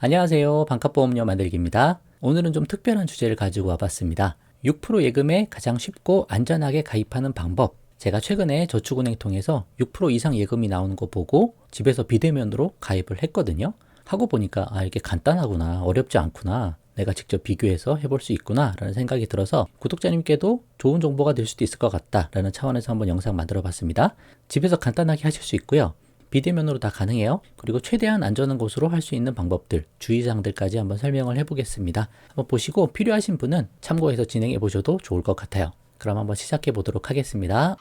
안녕하세요. 반값보험료 만들기입니다. 오늘은 좀 특별한 주제를 가지고 와봤습니다. 6% 예금에 가장 쉽고 안전하게 가입하는 방법. 제가 최근에 저축은행 통해서 6% 이상 예금이 나오는 거 보고 집에서 비대면으로 가입을 했거든요. 하고 보니까 이게 간단하구나, 어렵지 않구나, 내가 직접 비교해서 해볼 수 있구나 라는 생각이 들어서 구독자님께도 좋은 정보가 될 수도 있을 것 같다 라는 차원에서 한번 영상 만들어 봤습니다. 집에서 간단하게 하실 수 있고요. 비대면으로 다 가능해요. 그리고 최대한 안전한 곳으로 할 수 있는 방법들, 주의사항들까지 한번 설명을 해보겠습니다. 한번 보시고 필요하신 분은 참고해서 진행해 보셔도 좋을 것 같아요. 그럼 한번 시작해 보도록 하겠습니다.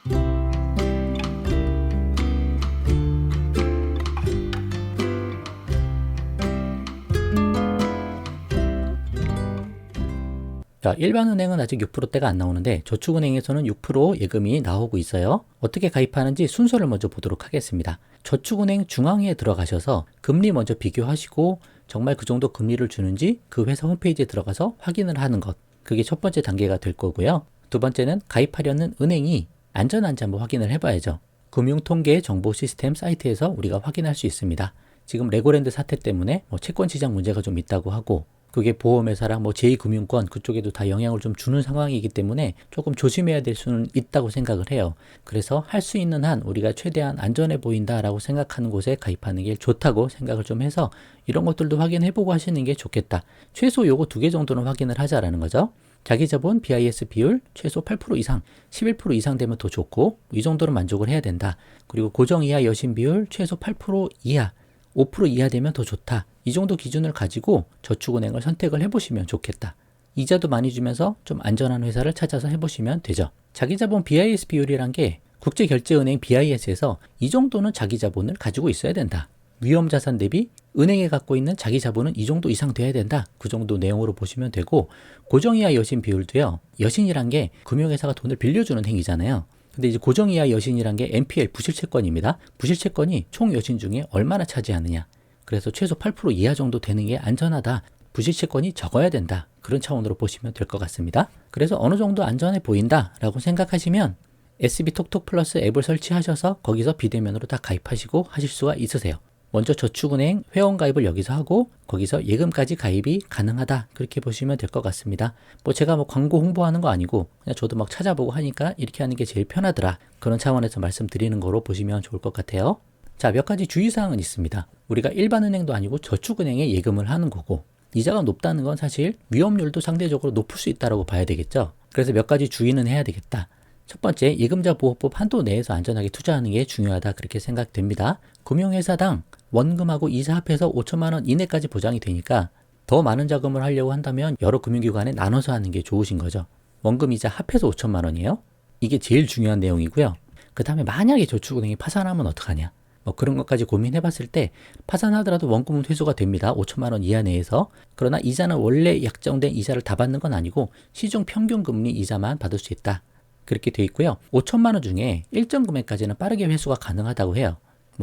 자, 일반은행은 아직 6%대가 안 나오는데 저축은행에서는 6% 예금이 나오고 있어요. 어떻게 가입하는지 순서를 먼저 보도록 하겠습니다. 저축은행 중앙에 들어가셔서 금리 먼저 비교하시고 정말 그 정도 금리를 주는지 그 회사 홈페이지에 들어가서 확인을 하는 것. 그게 첫 번째 단계가 될 거고요. 두 번째는 가입하려는 은행이 안전한지 한번 확인을 해봐야죠. 금융통계 정보 시스템 사이트에서 우리가 확인할 수 있습니다. 지금 레고랜드 사태 때문에 채권 시장 문제가 좀 있다고 하고 그게 보험회사랑 제2금융권 그쪽에도 다 영향을 좀 주는 상황이기 때문에 조금 조심해야 될 수는 있다고 생각을 해요. 그래서 할 수 있는 한 우리가 최대한 안전해 보인다라고 생각하는 곳에 가입하는 게 좋다고 생각을 좀 해서 이런 것들도 확인해보고 하시는 게 좋겠다. 최소 요거 2개 정도는 확인을 하자라는 거죠. 자기자본 BIS 비율 최소 8% 이상, 11% 이상 되면 더 좋고 이 정도는 만족을 해야 된다. 그리고 고정이하 여신 비율 최소 8% 이하, 5% 이하 되면 더 좋다. 이 정도 기준을 가지고 저축은행을 선택을 해보시면 좋겠다. 이자도 많이 주면서 좀 안전한 회사를 찾아서 해보시면 되죠. 자기자본 BIS 비율이란 게 국제결제은행 BIS에서 이 정도는 자기자본을 가지고 있어야 된다. 위험자산 대비 은행에 갖고 있는 자기자본은 이 정도 이상 돼야 된다. 그 정도 내용으로 보시면 되고 고정이하 여신 비율도요. 여신이란 게 금융회사가 돈을 빌려주는 행위잖아요. 근데 이제 고정이하 여신이란 게 NPL 부실채권입니다. 부실채권이 총 여신 중에 얼마나 차지하느냐. 그래서 최소 8% 이하 정도 되는 게 안전하다. 부실채권이 적어야 된다. 그런 차원으로 보시면 될 것 같습니다. 그래서 어느 정도 안전해 보인다 라고 생각하시면 SB톡톡 플러스 앱을 설치하셔서 거기서 비대면으로 다 가입하시고 하실 수가 있으세요. 먼저 저축은행 회원가입을 여기서 하고 거기서 예금까지 가입이 가능하다. 그렇게 보시면 될 것 같습니다. 제가 광고 홍보하는 거 아니고 그냥 저도 찾아보고 하니까 이렇게 하는 게 제일 편하더라. 그런 차원에서 말씀드리는 거로 보시면 좋을 것 같아요. 자, 몇 가지 주의사항은 있습니다. 우리가 일반은행도 아니고 저축은행에 예금을 하는 거고 이자가 높다는 건 사실 위험률도 상대적으로 높을 수 있다고 봐야 되겠죠. 그래서 몇 가지 주의는 해야 되겠다. 첫 번째, 예금자 보호법 한도 내에서 안전하게 투자하는 게 중요하다 그렇게 생각됩니다. 금융회사당 원금하고 이자 합해서 5천만 원 이내까지 보장이 되니까 더 많은 자금을 하려고 한다면 여러 금융기관에 나눠서 하는 게 좋으신 거죠. 원금 이자 합해서 5천만 원이에요. 이게 제일 중요한 내용이고요. 그 다음에 만약에 저축은행이 파산하면 어떡하냐. 그런 것까지 고민해 봤을 때 파산하더라도 원금은 회수가 됩니다. 5천만 원 이하 내에서. 그러나 이자는 원래 약정된 이자를 다 받는 건 아니고 시중 평균 금리 이자만 받을 수 있다. 그렇게 돼 있고요. 5천만 원 중에 일정 금액까지는 빠르게 회수가 가능하다고 해요.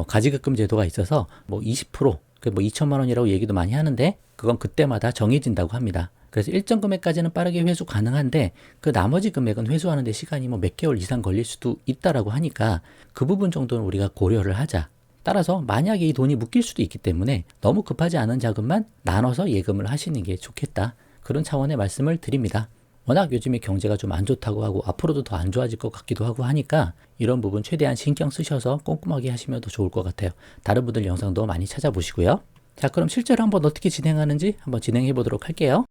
가지급금 제도가 있어서 20%, 2천만 원이라고 얘기도 많이 하는데 그건 그때마다 정해진다고 합니다. 그래서 일정 금액까지는 빠르게 회수 가능한데 그 나머지 금액은 회수하는데 시간이 몇 개월 이상 걸릴 수도 있다라고 하니까 그 부분 정도는 우리가 고려를 하자. 따라서 만약에 이 돈이 묶일 수도 있기 때문에 너무 급하지 않은 자금만 나눠서 예금을 하시는 게 좋겠다. 그런 차원의 말씀을 드립니다. 워낙 요즘에 경제가 좀 안 좋다고 하고 앞으로도 더 안 좋아질 것 같기도 하고 하니까 이런 부분 최대한 신경 쓰셔서 꼼꼼하게 하시면 더 좋을 것 같아요. 다른 분들 영상도 많이 찾아보시고요. 자, 그럼 실제로 한번 어떻게 진행하는지 한번 진행해 보도록 할게요.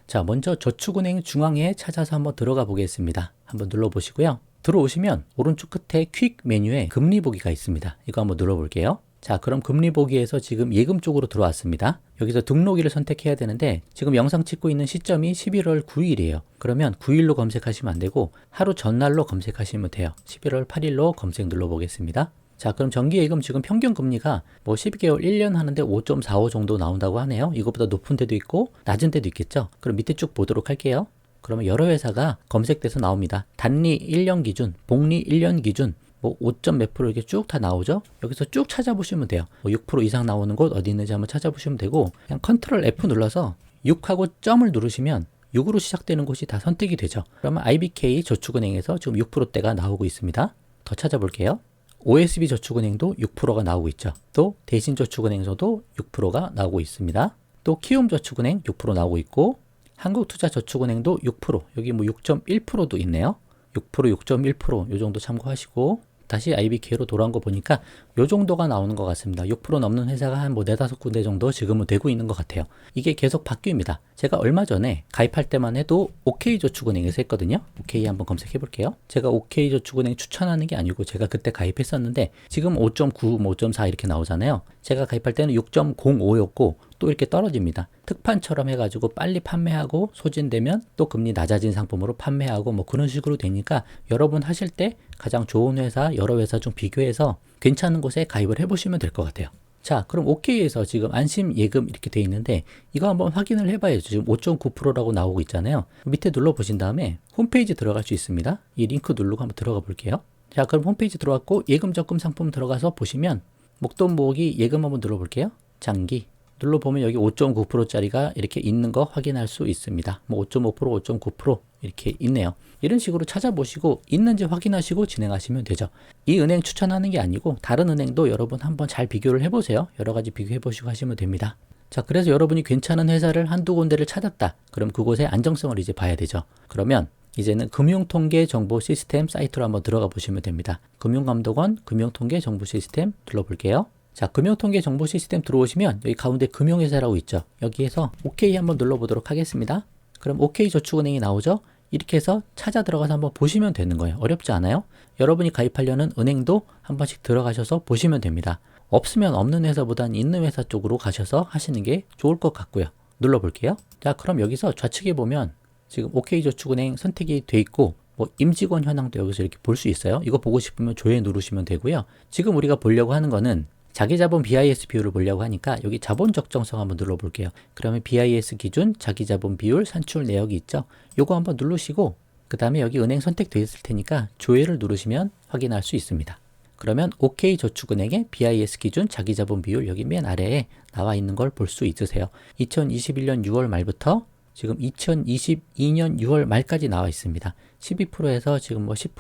자, 먼저 저축은행 중앙에 찾아서 한번 들어가 보겠습니다. 한번 눌러보시고요. 들어오시면 오른쪽 끝에 퀵 메뉴에 금리 보기가 있습니다. 이거 한번 눌러볼게요. 자, 그럼 금리 보기에서 지금 예금 쪽으로 들어왔습니다. 여기서 등록일을 선택해야 되는데 지금 영상 찍고 있는 시점이 11월 9일이에요. 그러면 9일로 검색하시면 안 되고 하루 전날로 검색하시면 돼요. 11월 8일로 검색 눌러보겠습니다. 자, 그럼 정기예금 지금 평균 금리가 12개월 1년 하는데 5.45 정도 나온다고 하네요. 이거보다 높은 데도 있고 낮은 데도 있겠죠. 그럼 밑에 쭉 보도록 할게요. 그러면 여러 회사가 검색돼서 나옵니다. 단리 1년 기준, 복리 1년 기준 5점 몇 프로 이렇게 쭉 다 나오죠. 여기서 쭉 찾아보시면 돼요. 6% 이상 나오는 곳 어디 있는지 한번 찾아보시면 되고 그냥 컨트롤 F 눌러서 6하고 점을 누르시면 6으로 시작되는 곳이 다 선택이 되죠. 그러면 IBK 저축은행에서 지금 6%대가 나오고 있습니다. 더 찾아볼게요. OSB 저축은행도 6%가 나오고 있죠. 또 대신저축은행에서도 6%가 나오고 있습니다. 또 키움저축은행 6% 나오고 있고 한국투자저축은행도 6%, 여기 뭐 6.1%도 있네요. 6%, 6.1%, 요 정도 참고하시고 다시 IBK로 돌아온 거 보니까 요 정도가 나오는 것 같습니다. 6% 넘는 회사가 한 뭐 4-5군데 정도 지금은 되고 있는 것 같아요. 이게 계속 바뀝니다. 제가 얼마 전에 가입할 때만 해도 OK저축은행에서 했거든요. OK 한번 검색해 볼게요. 제가 OK저축은행 추천하는 게 아니고 제가 그때 가입했었는데 지금 5.9, 5.4 이렇게 나오잖아요. 제가 가입할 때는 6.05였고 또 이렇게 떨어집니다. 특판처럼 해가지고 빨리 판매하고 소진되면 또 금리 낮아진 상품으로 판매하고 뭐 그런 식으로 되니까 여러분 하실 때 가장 좋은 회사 여러 회사 중 비교해서 괜찮은 곳에 가입을 해보시면 될 것 같아요. 자, 그럼 OK에서 지금 안심 예금 이렇게 돼 있는데 이거 한번 확인을 해봐야죠. 지금 5.9%라고 나오고 있잖아요. 밑에 눌러보신 다음에 홈페이지 들어갈 수 있습니다. 이 링크 누르고 한번 들어가 볼게요. 자, 그럼 홈페이지 들어갔고 예금 적금 상품 들어가서 보시면 목돈 모으기 예금 한번 눌러볼게요. 장기 눌러보면 여기 5.9%짜리가 이렇게 있는 거 확인할 수 있습니다. 뭐 5.5%, 5.9% 이렇게 있네요. 이런 식으로 찾아보시고 있는지 확인하시고 진행하시면 되죠. 이 은행 추천하는 게 아니고 다른 은행도 여러분 한번 잘 비교를 해보세요. 여러 가지 비교해 보시고 하시면 됩니다. 자, 그래서 여러분이 괜찮은 회사를 한두 군데를 찾았다. 그럼 그곳의 안정성을 이제 봐야 되죠. 그러면 이제는 금융통계 정보 시스템 사이트로 한번 들어가 보시면 됩니다. 금융감독원 금융통계 정보 시스템 눌러볼게요. 자, 금융통계 정보 시스템 들어오시면 여기 가운데 금융회사라고 있죠. 여기에서 OK 한번 눌러보도록 하겠습니다. 그럼 OK저축은행이 나오죠. 이렇게 해서 찾아 들어가서 한번 보시면 되는 거예요. 어렵지 않아요? 여러분이 가입하려는 은행도 한 번씩 들어가셔서 보시면 됩니다. 없으면 없는 회사보단 있는 회사 쪽으로 가셔서 하시는 게 좋을 것 같고요. 눌러볼게요. 자, 그럼 여기서 좌측에 보면 지금 OK저축은행 선택이 돼 있고 뭐 임직원 현황도 여기서 이렇게 볼 수 있어요. 이거 보고 싶으면 조회 누르시면 되고요. 지금 우리가 보려고 하는 거는 자기자본 BIS 비율을 보려고 하니까 여기 자본 적정성 한번 눌러볼게요. 그러면 BIS 기준 자기자본 비율 산출 내역이 있죠. 요거 한번 누르시고 그 다음에 여기 은행 선택되어 있을 테니까 조회를 누르시면 확인할 수 있습니다. 그러면 OK저축은행의 BIS 기준 자기자본 비율 여기 맨 아래에 나와 있는 걸 볼 수 있으세요. 2021년 6월 말부터 지금 2022년 6월 말까지 나와 있습니다. 12%에서 지금 뭐 10%,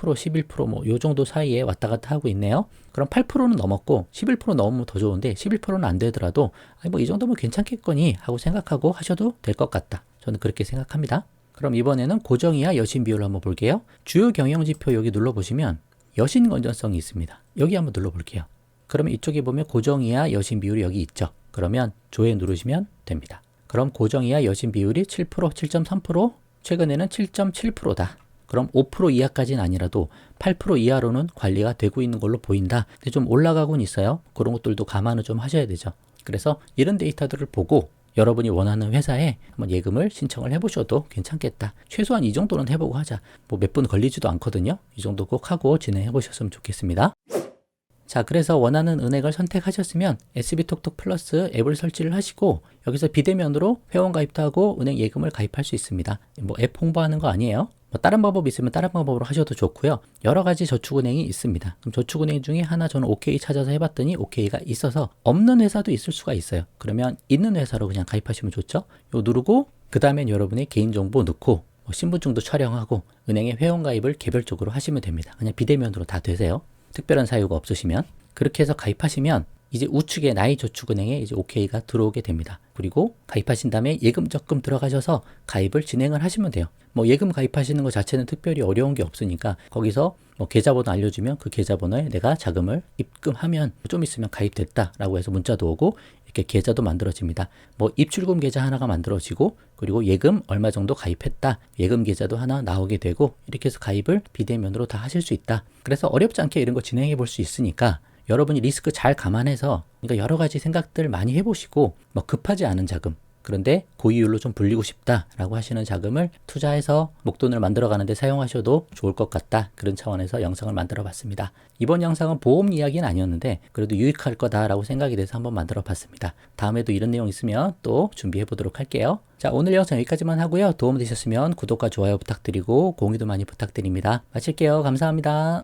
11% 뭐 요 정도 사이에 왔다 갔다 하고 있네요. 그럼 8%는 넘었고 11% 넘으면 더 좋은데 11%는 안 되더라도 뭐 이 정도면 괜찮겠거니 하고 생각하고 하셔도 될 것 같다. 저는 그렇게 생각합니다. 그럼 이번에는 고정이하 여신 비율을 한번 볼게요. 주요 경영지표 여기 눌러보시면 여신 건전성이 있습니다. 여기 한번 눌러볼게요. 그러면 이쪽에 보면 고정이하 여신 비율이 여기 있죠. 그러면 조회 누르시면 됩니다. 그럼 고정이하 여신 비율이 7%, 7.3%, 최근에는 7.7%다. 그럼 5% 이하까지는 아니라도 8% 이하로는 관리가 되고 있는 걸로 보인다. 근데 좀 올라가곤 있어요. 그런 것들도 감안을 좀 하셔야 되죠. 그래서 이런 데이터들을 보고 여러분이 원하는 회사에 한번 예금을 신청을 해보셔도 괜찮겠다. 최소한 이 정도는 해보고 하자. 뭐 몇 분 걸리지도 않거든요. 이 정도 꼭 하고 진행해 보셨으면 좋겠습니다. 자, 그래서 원하는 은행을 선택하셨으면 SB톡톡 플러스 앱을 설치를 하시고 여기서 비대면으로 회원가입도 하고 은행 예금을 가입할 수 있습니다. 뭐 앱 홍보하는 거 아니에요. 뭐 다른 방법 있으면 다른 방법으로 하셔도 좋고요. 여러 가지 저축은행이 있습니다. 그럼 저축은행 중에 하나 저는 OK 찾아서 해봤더니 OK가 있어서 없는 회사도 있을 수가 있어요. 그러면 있는 회사로 그냥 가입하시면 좋죠. 요 누르고 그 다음엔 여러분의 개인정보 넣고 신분증도 촬영하고 은행에 회원가입을 개별적으로 하시면 됩니다. 그냥 비대면으로 다 되세요. 특별한 사유가 없으시면. 그렇게 해서 가입하시면 이제 우측에 나이저축은행에 이제 OK가 들어오게 됩니다. 그리고 가입하신 다음에 예금 적금 들어가셔서 가입을 진행을 하시면 돼요. 뭐 예금 가입하시는 것 자체는 특별히 어려운 게 없으니까 거기서 뭐 계좌번호 알려주면 그 계좌번호에 내가 자금을 입금하면 좀 있으면 가입됐다라고 해서 문자도 오고 이렇게 계좌도 만들어집니다. 뭐 입출금 계좌 하나가 만들어지고 그리고 예금 얼마 정도 가입했다. 예금 계좌도 하나 나오게 되고 이렇게 해서 가입을 비대면으로 다 하실 수 있다. 그래서 어렵지 않게 이런 거 진행해 볼 수 있으니까 여러분이 리스크 잘 감안해서 그러니까 여러 가지 생각들 많이 해보시고 뭐 급하지 않은 자금 그런데 고이율로 좀 불리고 싶다라고 하시는 자금을 투자해서 목돈을 만들어가는데 사용하셔도 좋을 것 같다. 그런 차원에서 영상을 만들어 봤습니다. 이번 영상은 보험 이야기는 아니었는데 그래도 유익할 거다라고 생각이 돼서 한번 만들어 봤습니다. 다음에도 이런 내용 있으면 또 준비해 보도록 할게요. 자, 오늘 영상 여기까지만 하고요. 도움 되셨으면 구독과 좋아요 부탁드리고 공유도 많이 부탁드립니다. 마칠게요. 감사합니다.